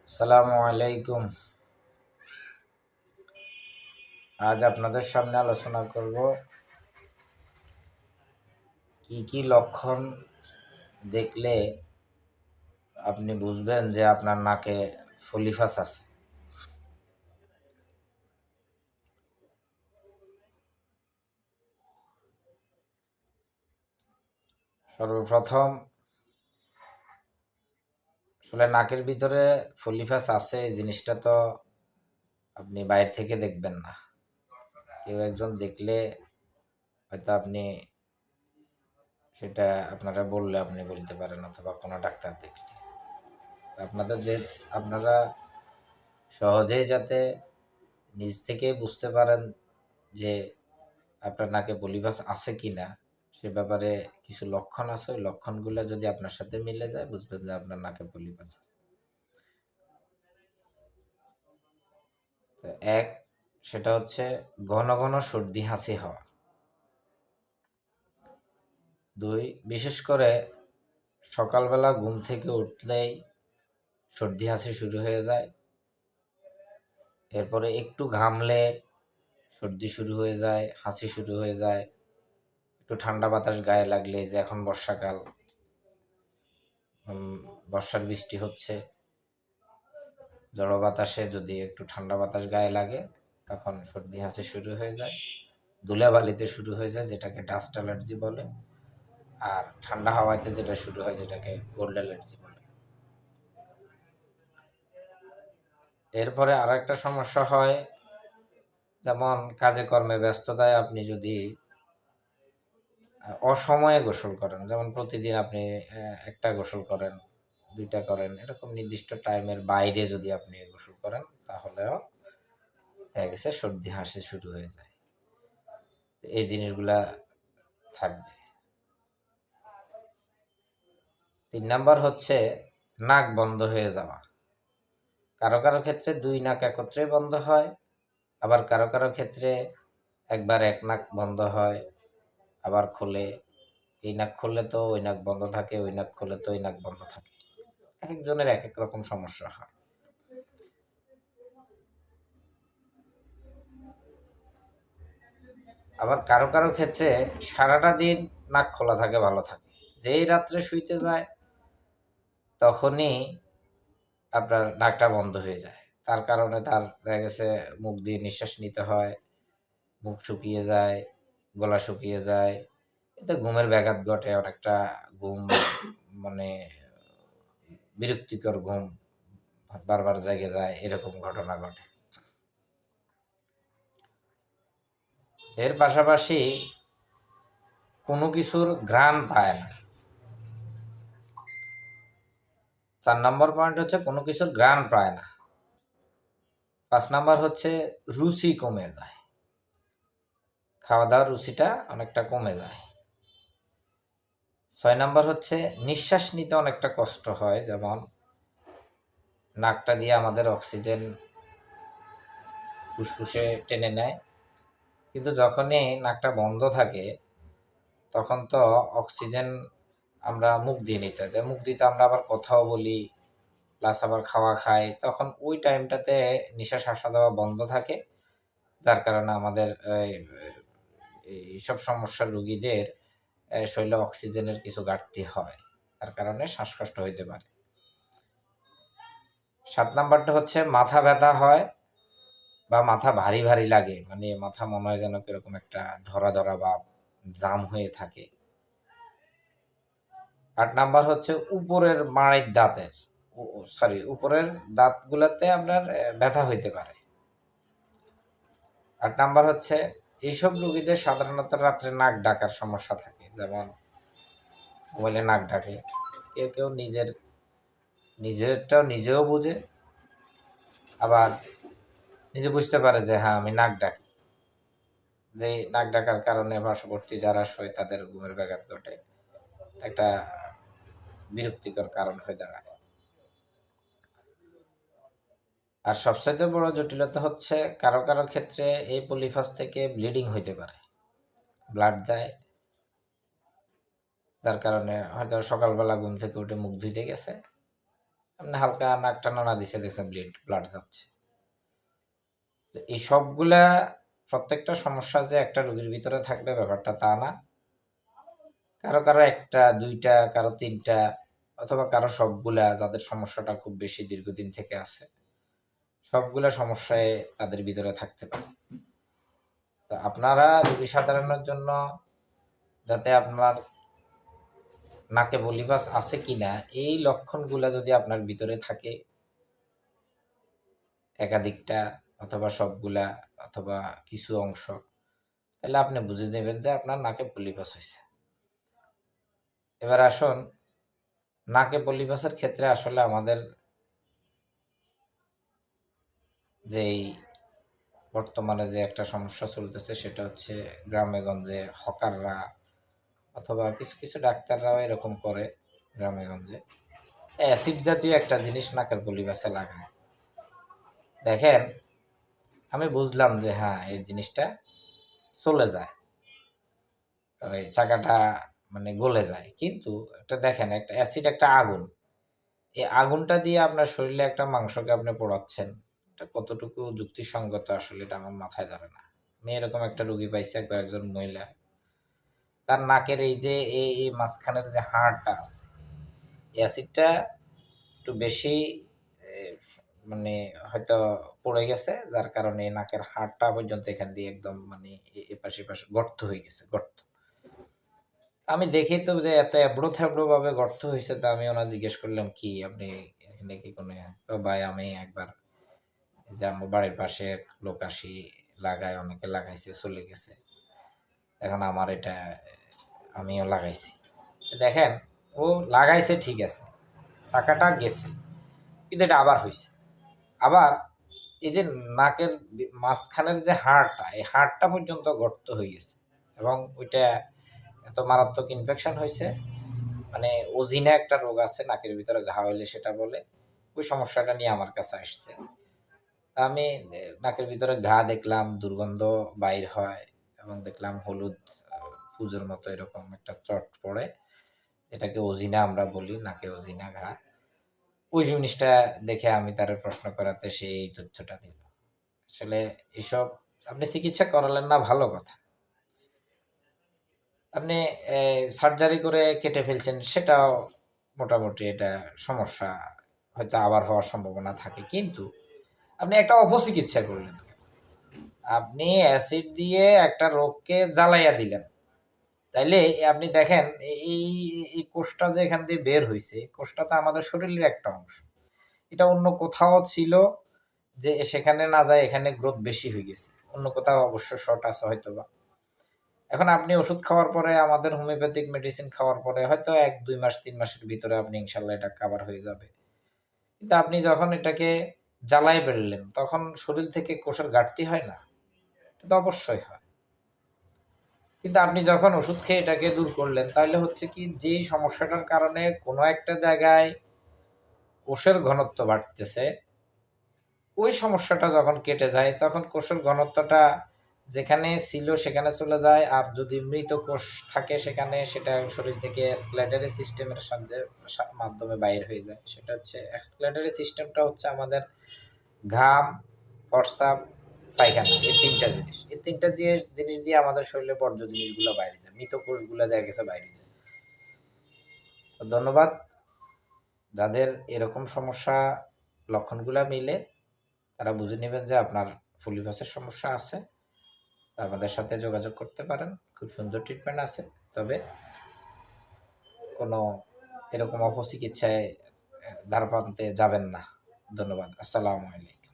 আসসালামু আলাইকুম। আজ আপনাদের সামনে আলোচনা করব কি কি লক্ষণ দেখলে আপনি বুঝবেন যে আপনার নাকে ফলিফাস আছে। সর্বপ্রথম আসলে নাকের ভিতরে ফলিফাস আছে এই জিনিসটা তো আপনি বাইরে থেকে দেখবেন না। কেউ একজন দেখলে হয়তো আপনি সেটা আপনারা বললে আপনি বলতে পারেন, অথবা কোনো ডাক্তার দেখলে। আপনারা সহজেই যাতে নিজ থেকে বুঝতে পারেন যে আপনার নাকে পলিপাস আছে কিনা, সে ব্যাপারে কিছু লক্ষণ আছে। ওই লক্ষণগুলো যদি আপনার সাথে মিলে যায়, বুঝবেন যে আপনার নাকে পলিপাস আছে। তো এক, সেটা হচ্ছে ঘন ঘন সর্দি হাসি হওয়া। দুই, বিশেষ করে সকালবেলা ঘুম থেকে উঠলেই সর্দি হাসি শুরু হয়ে যায়। এরপরে একটু ঘামলে সর্দি শুরু হয়ে যায়, হাসি শুরু হয়ে যায়। একটু ঠান্ডা বাতাস গায়ে লাগলে, যে এখন বর্ষাকাল, বর্ষার বৃষ্টি হচ্ছে, ঝড়ো বাতাসে যদি একটু ঠান্ডা বাতাস গায়ে লাগে, তখন সর্দি হাসি শুরু হয়ে যায়। ধুলাবালিতে শুরু হয়ে যায়, যেটাকে ডাস্ট অ্যালার্জি বলে। আর ঠান্ডা হাওয়াতে যেটা শুরু হয়, যেটাকে কোল্ড অ্যালার্জি বলে। এরপরে আর একটা সমস্যা হয়, যেমন কাজে কর্মে ব্যস্ততায় আপনি যদি অসময়ে গোসল করেন, যেমন প্রতিদিন আপনি একটা গোসল করেন, দুইটা করেন, এরকম নির্দিষ্ট টাইমের বাইরে যদি আপনি গোসল করেন, তাহলেও দেখা গেছে সর্দি হাসি শুরু হয়ে যায়। এই জিনিসগুলা থাকবে। 3 নাম্বার হচ্ছে নাক বন্ধ হয়ে যাওয়া। কারো কারো ক্ষেত্রে দুই নাক একত্রে বন্ধ হয়, আবার কারো কারো ক্ষেত্রে একবার এক নাক বন্ধ হয়, আবার খোলে। এই নাক খুললে তো ওই নাক বন্ধ থাকে, ওই নাক খুললে তো ওই নাক বন্ধ থাকে। এক একজনের এক এক রকম সমস্যা হয়। আবার কারো কারো ক্ষেত্রে সারাটা দিন নাক খোলা থাকে, ভালো থাকে। যেই রাত্রে শুইতে যায়, তখনই আপনার নাকটা বন্ধ হয়ে যায়। তার কারণে তার দেখা গেছে মুখ দিয়ে নিঃশ্বাস নিতে হয়, মুখ শুকিয়ে যায়, গলা শুকিয়ে যায়। এতে ঘুমের ব্যাঘাত ঘটে অনেকটা। ঘুম মানে বিরক্তিকর ঘুম, বারবার জেগে যায়, এরকম ঘটনা ঘটে। এর পাশাপাশি কোনো কিছুর ঘ্রাণ পায় না। 4 নম্বর পয়েন্ট হচ্ছে কোনো কিছুর ঘ্রাণ পায় না। 5 নাম্বার হচ্ছে রুচি কমে যায়, খাওয়া দাওয়ার রুচিটা অনেকটা কমে যায়। 6 নাম্বার হচ্ছে নিঃশ্বাস নিতে অনেকটা কষ্ট হয়, যেমন নাকটা দিয়ে আমাদের অক্সিজেন ফুসফুসে টেনে নেয়, কিন্তু যখনই নাকটা বন্ধ থাকে, তখন তো অক্সিজেন আমরা মুখ দিয়ে নিতে হয়। মুখ দিতে আমরা আবার কথাও বলি, প্লাস আবার খাওয়া খাই, তখন ওই টাইমটাতে নিঃশ্বাস আসা যাওয়া বন্ধ থাকে। যার কারণে আমাদের এইসব সমস্যার রোগীদের শরীরে অক্সিজেনের কিছু ঘাটতি হয়, তার কারণে শ্বাসকষ্ট হইতে পারে। 7 নাম্বারটা হচ্ছে মাথা ব্যথা হয় বা মাথা ভারী ভারী লাগে, মানে মাথা মনে হয় যেন কিরকম একটা ধরা ধরা বা জাম হয়ে থাকে। 8 নাম্বার হচ্ছে উপরের মাড়ির দাঁতের, উপরের দাঁতগুলোতে আপনার ব্যথা হইতে পারে। 8 নাম্বার হচ্ছে এইসব রোগীদের সাধারণত রাত্রে নাক ডাকার সমস্যা থাকে, যেমন মোবাইলে নাক ডাকে। কেউ কেউ নিজেরটাও নিজেও বুঝে, আবার নিজে বুঝতে পারে যে হ্যাঁ আমি নাক ডাকি। যে নাক ডাকার কারণে পার্শ্ববর্তী যারা শোয় তাদের ঘুমের ব্যাঘাত ঘটে, একটা বিরক্তিকর কারণ হয়ে দাঁড়ায়। আর সবচাইতে বড় জটিলতা হচ্ছে কারো কারো ক্ষেত্রে এই পলিফাস থেকে ব্লিডিং হইতে পারে, ব্লাড যায়। যার কারণে হয়তো সকালবেলা ঘুম থেকে উঠে মুখ ধুইতে গেছে, আপনি হালকা নাক টানা দিছে, দেখছেন ব্লাড যাচ্ছে। তো এই সবগুলা প্রত্যেকটা সমস্যা যে একটা রোগীর ভিতরে থাকবে ব্যাপারটা তা না। কারো, কারো ১ টা ২ টা, কারো ৩ টা অথবা কারো সবগুলা, যাদের সমস্যাটা খুব বেশি দীর্ঘদিন থেকে আছে। সবগুলা সমস্যায় তাদের ভিতরে থাকতে পারে। তো আপনারা রোগী সাধারণের জন্য যাতে আপনার নাকে বলিবাস আছে কিনা এই লক্ষণগুলা যদি আপনার ভিতরে থাকে, একাধিকটা অথবা সবগুলা অথবা কিছু অংশ, তাহলে আপনি বুঝে নেবেন যে আপনার নাকে পলিপাস হইছে। এবার আসুন, নাকে পলিপাসের ক্ষেত্রে আসলে আমাদের যেই বর্তমানে যে একটা সমস্যা চলতেছে সেটা হচ্ছে গ্রামে-গঞ্জে হকাররা অথবা কিছু, কিছু ডাক্তাররাও এরকম করে গ্রামে-গঞ্জে। অ্যাসিড জাতীয় একটা জিনিস নাকের পলিপাসে লাগায়। দেখেন, আমি বুঝলাম যে হ্যাঁ, এই জিনিসটা চলে যায়। ওই চাকাটা মানে গলে যায়। কিন্তু একটা দেখেন, একটা অ্যাসিড একটা আগুন। এই আগুনটা দিয়ে আপনার শরীরে একটা মাংসকে আপনি পোড়াচ্ছেন। এটা কতটুকু যুক্তিসঙ্গত আসলে এটা আমার মাথায় ধরে না। আমি এরকম একটা রোগী পাইছি, একবার একজন মহিলা। তার নাকের এই যে এই মাঝখানের যে হাড়টা আছে, এই অ্যাসিডটা একটু বেশি এ মানে হয়তো পড়ে গেছে, যার কারণে নাকের হাড়টা পর্যন্ত এখান দিয়ে একদম মানে এপাশে এপাশে গর্ত হয়ে গেছে, গর্ত। আমি দেখি তো যে এত এবড়ো-থেবড়ো ভাবে গর্ত হইছে, তো আমি ওনার জিজ্ঞেস করলাম, "কি আপনি এখানে কি কোনো" ভাই আমি একবার এই যে আমার বাড়ির পাশে এক লোক আসি লাগায়, অনেকে লাগাইছে চলে গেছে। এখন আমার এটা আমিও লাগাইছি। দেখেন, ও লাগাইছে ঠিক আছে। চাকাটা গেছে। কিন্তু এটা আবার হইছে। আবার এই যে নাকের মাঝখানের যে হাড়টা, এই হাড়টা পর্যন্ত গর্ত হয়ে গেছে। এবং ওইটা এত মারাত্মক ইনফেকশন হইছে, মানে অজিনা একটা রোগ আছে নাকের ভিতরে ঘা হইলে সেটা বলে। ওই সমস্যাটা নিয়ে আমার কাছে আসছে। তা আমি নাকের ভিতরে ঘা দেখলাম, দুর্গন্ধ বাইর হয় এবং দেখলাম হলুদ পুজোর মতো এরকম একটা চট পড়ে, যেটাকে অজিনা আমরা বলি, নাকে অজিনা ঘা। ওই জিনিসটা দেখে আমি তারে প্রশ্ন করাতে সে এই তথ্যটা দিল। আসলে এসব আপনি চিকিৎসা করালেন না ভালো কথা। আপনি সার্জারি করে কেটে ফেলছেন, সেটাও মোটামুটি এটা সমস্যা হয়তো আবার হওয়ার সম্ভাবনা থাকে। কিন্তু আপনি একটা অপচিকিৎসা করলেন। আপনি অ্যাসিড দিয়ে একটা রোগকে জ্বালাইয়া দিলেন। তাইলে আপনি দেখেন এই কোষটা যে এখান দিয়ে বের হইছে, কোষটা তো আমাদের শরীরের একটা অংশ। এটা অন্য কোথাও ছিল যে সেখানে না যায় এখানে গ্রোথ বেশি হয়ে গেছে। অন্য কোথাও অবশ্য শর্ট আছে হয়তোবা। এখন আপনি ওষুধ খাওয়ার পরে, আমাদের হোমিওপ্যাথিক মেডিসিন খাওয়ার পরে হয়তো ১-২ মাস ৩ মাসের ভিতরে আপনি ইনশাআল্লাহ এটা কাভার হয়ে যাবে। কিন্তু আপনি যখন এটাকে জ্বালায় ফেললেন, তখন শরীর থেকে কোষের ঘাটতি হয় না? এটা তো অবশ্যই হয়। কিন্তু আপনি যখন ওষুধ খেয়ে এটাকে দূর করলেন, তাহলে হচ্ছে কি, যেই সমস্যাটার কারণে কোনো একটা জায়গায় কোষের ঘনত্ব বাড়তেছে, ওই সমস্যাটা যখন কেটে যায়, তখন কোষের ঘনত্বটা যেখানে ছিল সেখানে চলে যায়। আর যদি মৃত কোষ থাকে সেখানে, সেটা শরীর থেকে এক্সক্রেটরি সিস্টেমের মাধ্যমে বাইর হয়ে যায়। সেটা হচ্ছে এক্সক্রেটরি সিস্টেমটা হচ্ছে আমাদের ঘাম, প্রস্রাব, পায়খানা, এই ৩ টা জিনিস। এই ৩ টা জিনিস দিয়ে আমাদের শরীরে বর্জ্য জিনিসগুলো বাইরে যায়। মৃত কোষগুলো দেখা গেছে বাইরে যায়। তো ধন্যবাদ। যাদের এরকম সমস্যা লক্ষণগুলা মিলে, তারা বুঝে নেবেন যে আপনার পলিপাসের সমস্যা আছে। আমাদের সাথে যোগাযোগ করতে পারেন। খুব সুন্দর ট্রিটমেন্ট আছে। তবে কোনো এরকম অপচিকিৎসায় ধারপান্তে যাবেন না। ধন্যবাদ। আসসালামু আলাইকুম।